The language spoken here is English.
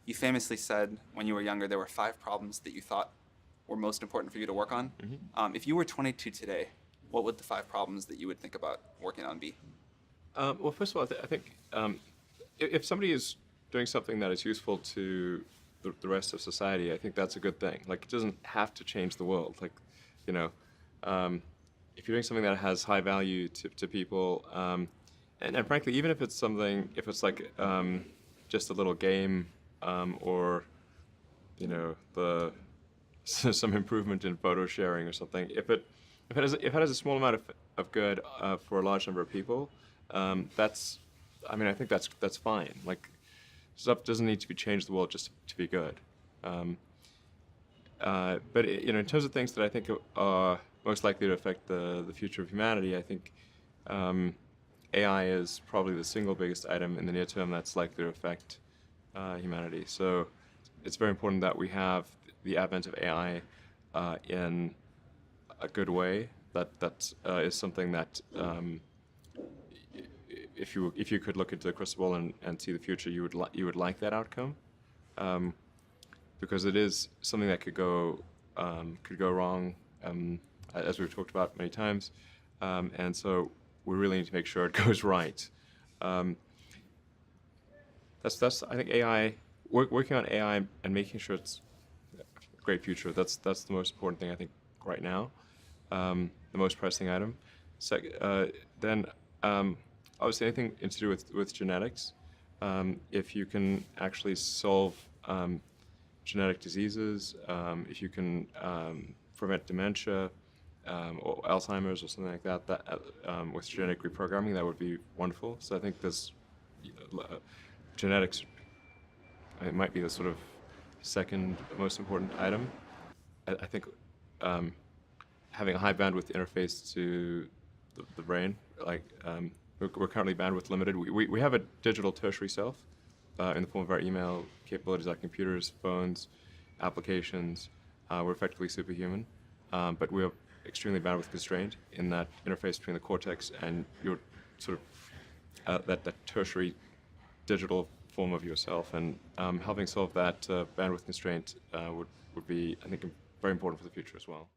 You famously said when you were younger there were 5 problems that you thought were most important for you to work on. If you were 22 today, what would the 5 problems that you would think about working on be? Well, first of all, I think if somebody is doing something that is useful to the rest of society, I think that's a good thing. Like, it doesn't have to change the world. Like, you know, if you're doing something that has high value to people, and frankly, even if it's something, if it's like just a little game, or the some improvement in photo sharing or something, if it has a small amount of good for a large number of people, that's, I mean, I think that's fine. Like, stuff doesn't need to be changed the world just to be good. But in terms of things that I think are most likely to affect the future of humanity, I think AI is probably the single biggest item in the near term that's likely to affect humanity. So it's very important that we have the advent of AI in a good way. That is something that if you could look into the crystal ball and see the future, you would like that outcome, because it is something that could go wrong, as we've talked about many times, and so we really need to make sure it goes right. That's I think AI, working on AI and making sure it's a great future. That's the most important thing I think right now, the most pressing item. Then obviously anything to do with genetics. If you can actually solve genetic diseases, if you can prevent dementia or Alzheimer's or something like that, with genetic reprogramming, that would be wonderful. So I think this genetics, it might be the sort of second most important item. I think having a high bandwidth interface to the brain, like we're currently bandwidth limited. We have a digital tertiary self in the form of our email capabilities, our computers, phones, applications. We're effectively superhuman, but we're extremely bandwidth constrained in that interface between the cortex and your sort of that tertiary digital form of yourself. And helping solve that bandwidth constraint would be, I think, very important for the future as well.